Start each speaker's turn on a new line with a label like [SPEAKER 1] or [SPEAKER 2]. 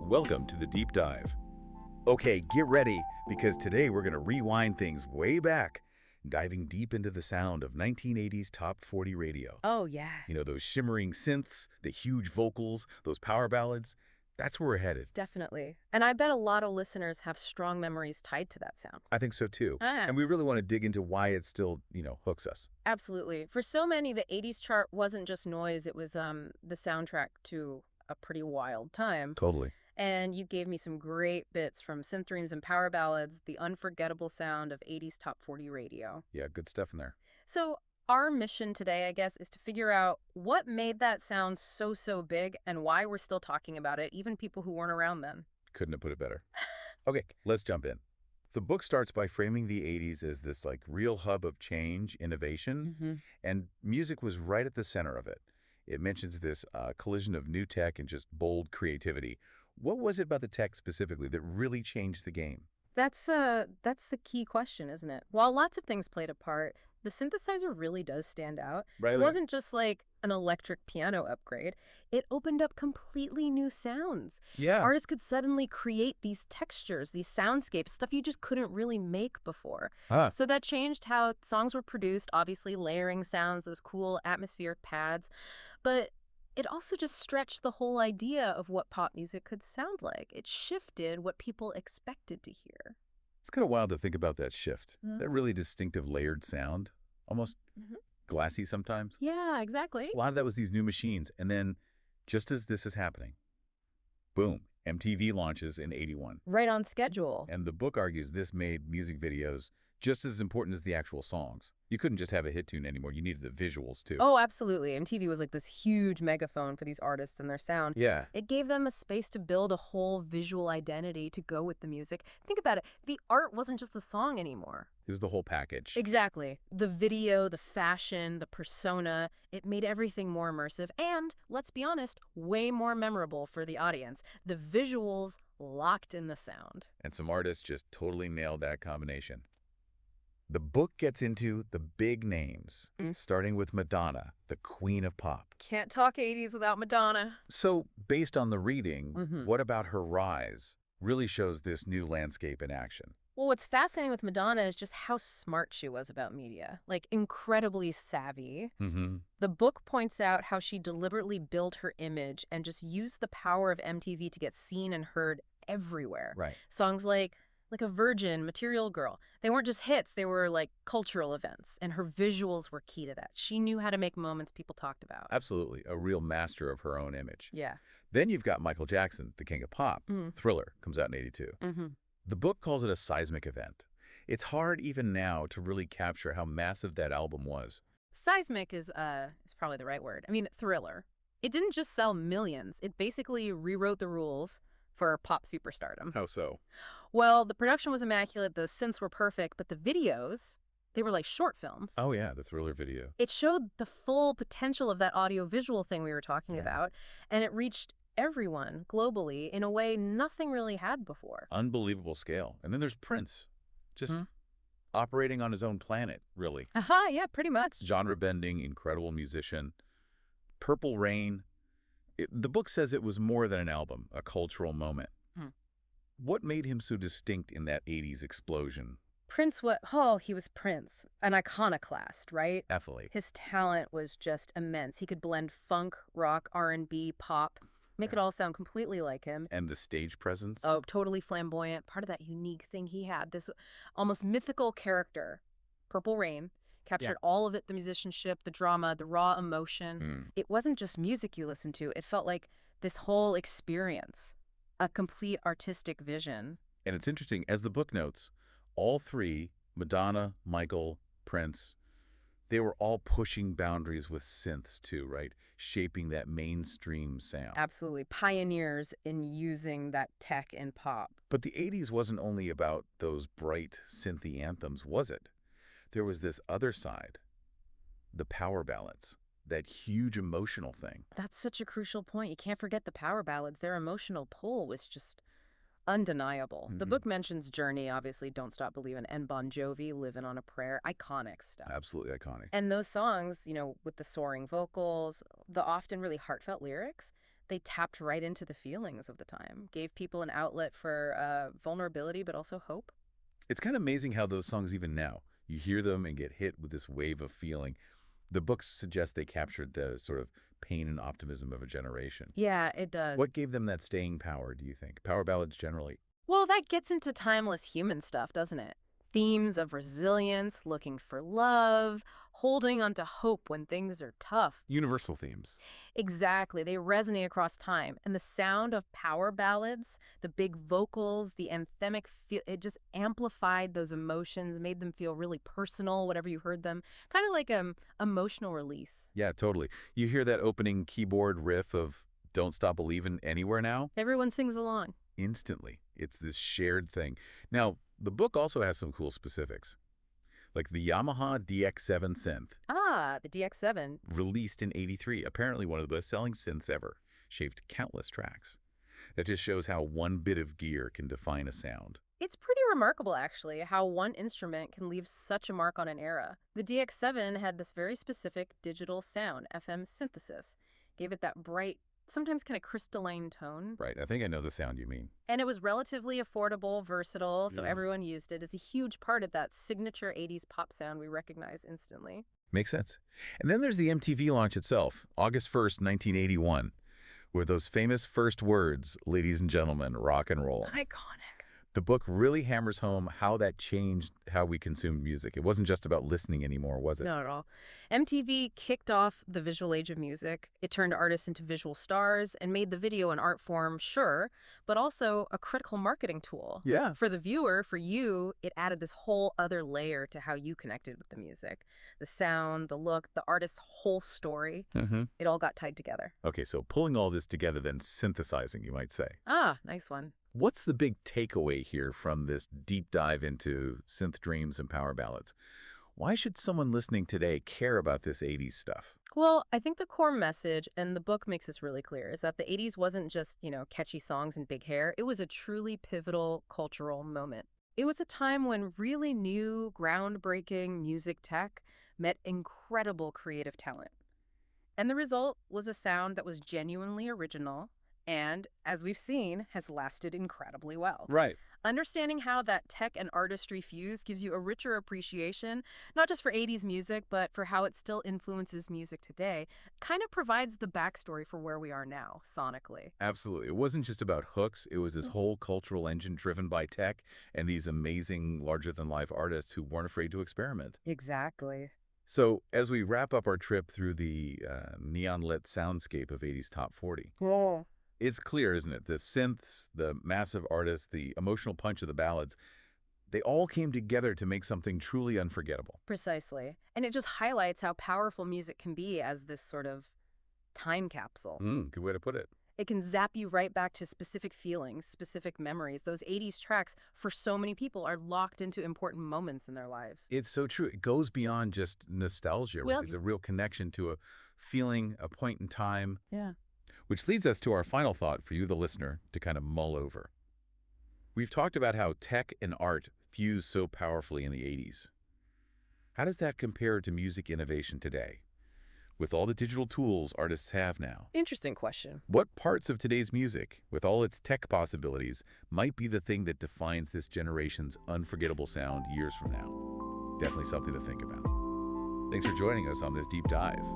[SPEAKER 1] Welcome to the Deep Dive. Okay, get ready, because today we're going to rewind things way back, diving deep into the sound of 1980s top 40 radio.
[SPEAKER 2] Oh, yeah.
[SPEAKER 1] You know, those shimmering synths, the huge vocals, those power ballads. That's where we're headed.
[SPEAKER 2] Definitely. And I bet a lot of listeners have strong memories tied to that sound.
[SPEAKER 1] I think so too.
[SPEAKER 2] Ah.
[SPEAKER 1] And we really want to dig into why it still, hooks us.
[SPEAKER 2] Absolutely. For so many, the 80s chart wasn't just noise, it was the soundtrack to a pretty wild time.
[SPEAKER 1] Totally.
[SPEAKER 2] And you gave me some great bits from Synth Dreams and Power Ballads, the unforgettable sound of 80s top 40 radio.
[SPEAKER 1] Yeah, good stuff in there.
[SPEAKER 2] So our mission today, I guess, is to figure out what made that sound so big and why we're still talking about it, even people who weren't around then.
[SPEAKER 1] Couldn't have put it better. Okay, let's jump in. The book starts by framing the 80s as this real hub of change, innovation, and music was right at the center of it. It mentions this collision of new tech and just bold creativity. What was it about the tech specifically that really changed the game?
[SPEAKER 2] That's the key question, isn't it? While lots of things played a part, the synthesizer really does stand out.
[SPEAKER 1] Right.
[SPEAKER 2] It wasn't just like an electric piano upgrade. It opened up completely new sounds.
[SPEAKER 1] Yeah.
[SPEAKER 2] Artists could suddenly create these textures, these soundscapes, stuff you just couldn't really make before. So that changed how songs were produced, obviously layering sounds, those cool atmospheric pads. But it also just stretched the whole idea of what pop music could sound like. It shifted what people expected to hear.
[SPEAKER 1] It's kind of wild to think about that shift. That really distinctive layered sound, almost glassy sometimes.
[SPEAKER 2] Yeah, exactly.
[SPEAKER 1] A lot of that was these new machines. And then just as this is happening, boom, MTV launches in '81.
[SPEAKER 2] Right on schedule.
[SPEAKER 1] And the book argues this made music videos just as important as the actual songs. You couldn't just have a hit tune anymore. You needed the visuals, too.
[SPEAKER 2] Oh, absolutely. MTV was like this huge megaphone for these artists and their sound.
[SPEAKER 1] Yeah.
[SPEAKER 2] It gave them a space to build a whole visual identity to go with the music. Think about it. The art wasn't just the song anymore.
[SPEAKER 1] It was the whole package.
[SPEAKER 2] Exactly. The video, the fashion, the persona, it made everything more immersive and, let's be honest, way more memorable for the audience. The visuals locked in the sound.
[SPEAKER 1] And some artists just totally nailed that combination. The book gets into the big names, starting with Madonna, the queen of pop.
[SPEAKER 2] Can't talk 80s without Madonna.
[SPEAKER 1] So, based on the reading, what about her rise really shows this new landscape in action?
[SPEAKER 2] Well, what's fascinating with Madonna is just how smart she was about media, like incredibly savvy. The book points out how she deliberately built her image and just used the power of MTV to get seen and heard everywhere.
[SPEAKER 1] Right.
[SPEAKER 2] Songs like A Virgin, Material Girl, they weren't just hits, they were like cultural events, and her visuals were key to that. She knew how to make moments people talked about.
[SPEAKER 1] Absolutely. A real master of her own image.
[SPEAKER 2] Yeah.
[SPEAKER 1] Then you've got Michael Jackson, the king of pop. Thriller comes out in '82. The book calls it a seismic event. It's hard even now to really capture how massive that album was.
[SPEAKER 2] Seismic is probably the right word. I mean, Thriller. It didn't just sell millions. It basically rewrote the rules for pop superstardom.
[SPEAKER 1] How so?
[SPEAKER 2] Well, the production was immaculate, the synths were perfect, but the videos, they were like short films.
[SPEAKER 1] Oh, yeah, the Thriller video.
[SPEAKER 2] It showed the full potential of that audio-visual thing we were talking about, and it reached everyone globally in a way nothing really had before.
[SPEAKER 1] Unbelievable scale. And then there's Prince, just operating on his own planet, really.
[SPEAKER 2] Aha, yeah, pretty much.
[SPEAKER 1] Genre-bending, incredible musician. Purple Rain. The book says it was more than an album, a cultural moment. What made him so distinct in that 80s explosion?
[SPEAKER 2] Prince, he was Prince, an iconoclast, right?
[SPEAKER 1] Definitely.
[SPEAKER 2] His talent was just immense. He could blend funk, rock, R&B, pop, make it all sound completely like him.
[SPEAKER 1] And the stage presence?
[SPEAKER 2] Oh, totally flamboyant. Part of that unique thing he had, this almost mythical character, Purple Rain, captured all of it, the musicianship, the drama, the raw emotion. It wasn't just music you listened to. It felt like this whole experience, a complete artistic vision.
[SPEAKER 1] And it's interesting, as the book notes, all three, Madonna, Michael, Prince, they were all pushing boundaries with synths too, right? Shaping that mainstream sound.
[SPEAKER 2] Absolutely. Pioneers in using that tech in pop.
[SPEAKER 1] But the 80s wasn't only about those bright synthy anthems, was it? There was this other side, the power ballads, that huge emotional thing.
[SPEAKER 2] That's such a crucial point. You can't forget the power ballads. Their emotional pull was just undeniable. The book mentions Journey, obviously, Don't Stop Believin', and Bon Jovi, Livin' on a Prayer. Iconic stuff.
[SPEAKER 1] Absolutely iconic.
[SPEAKER 2] And those songs, with the soaring vocals, the often really heartfelt lyrics, They tapped right into the feelings of the time, gave people an outlet for vulnerability, but also hope.
[SPEAKER 1] It's kind of amazing how those songs, even now, you hear them and get hit with this wave of feeling. The books suggest they captured the sort of pain and optimism of a generation.
[SPEAKER 2] Yeah, it does.
[SPEAKER 1] What gave them that staying power, do you think? Power ballads generally.
[SPEAKER 2] Well, that gets into timeless human stuff, doesn't it? Themes of resilience, looking for love, holding onto hope when things are tough.
[SPEAKER 1] Universal themes.
[SPEAKER 2] Exactly. They resonate across time. And the sound of power ballads, the big vocals, the anthemic feel, it just amplified those emotions, made them feel really personal, whatever you heard them. Kind of like emotional release.
[SPEAKER 1] Yeah, totally. You hear that opening keyboard riff of Don't Stop Believin' anywhere now?
[SPEAKER 2] Everyone sings along.
[SPEAKER 1] Instantly. It's this shared thing. Now, the book also has some cool specifics, like the Yamaha DX7 synth.
[SPEAKER 2] Ah, the DX7.
[SPEAKER 1] Released in '83, apparently one of the best-selling synths ever, shaped countless tracks. That just shows how one bit of gear can define a sound.
[SPEAKER 2] It's pretty remarkable, actually, how one instrument can leave such a mark on an era. The DX7 had this very specific digital sound, FM synthesis, gave it that bright, sometimes kind of crystalline tone.
[SPEAKER 1] Right, I think I know the sound you mean.
[SPEAKER 2] And it was relatively affordable, versatile, so everyone used it. It's a huge part of that signature 80s pop sound we recognize instantly.
[SPEAKER 1] Makes sense. And then there's the MTV launch itself, August 1st, 1981, where those famous first words, ladies and gentlemen, rock and roll.
[SPEAKER 2] Iconic.
[SPEAKER 1] The book really hammers home how that changed how we consumed music. It wasn't just about listening anymore, was it?
[SPEAKER 2] Not at all. MTV kicked off the visual age of music. It turned artists into visual stars and made the video an art form, sure, but also a critical marketing tool.
[SPEAKER 1] Yeah.
[SPEAKER 2] For the viewer, for you, it added this whole other layer to how you connected with the music. The sound, the look, the artist's whole story. It all got tied together.
[SPEAKER 1] Okay, so pulling all this together, then synthesizing, you might say.
[SPEAKER 2] Ah, nice one.
[SPEAKER 1] What's the big takeaway here from this deep dive into synth dreams and power ballads? Why should someone listening today care about this 80s stuff?
[SPEAKER 2] Well, I think the core message, and the book makes this really clear, is that the 80s wasn't just, catchy songs and big hair. It was a truly pivotal cultural moment. It was a time when really new, groundbreaking music tech met incredible creative talent. And the result was a sound that was genuinely original and, as we've seen, has lasted incredibly well.
[SPEAKER 1] Right.
[SPEAKER 2] Understanding how that tech and artistry fuse gives you a richer appreciation, not just for 80s music, but for how it still influences music today, kind of provides the backstory for where we are now, sonically.
[SPEAKER 1] Absolutely. It wasn't just about hooks. It was this whole cultural engine driven by tech and these amazing larger-than-life artists who weren't afraid to experiment.
[SPEAKER 2] Exactly.
[SPEAKER 1] So as we wrap up our trip through the neon-lit soundscape of 80s Top 40, it's clear, isn't it? The synths, the massive artists, the emotional punch of the ballads, they all came together to make something truly unforgettable.
[SPEAKER 2] Precisely. And it just highlights how powerful music can be as this sort of time capsule.
[SPEAKER 1] Good way to put it.
[SPEAKER 2] It can zap you right back to specific feelings, specific memories. Those 80s tracks, for so many people, are locked into important moments in their lives.
[SPEAKER 1] It's so true. It goes beyond just nostalgia.
[SPEAKER 2] Well,
[SPEAKER 1] It's a real connection to a feeling, a point in time.
[SPEAKER 2] Yeah.
[SPEAKER 1] Which leads us to our final thought for you, the listener, to kind of mull over. We've talked about how tech and art fused so powerfully in the 80s. How does that compare to music innovation today, with all the digital tools artists have now?
[SPEAKER 2] Interesting question.
[SPEAKER 1] What parts of today's music, with all its tech possibilities, might be the thing that defines this generation's unforgettable sound years from now? Definitely something to think about. Thanks for joining us on this deep dive.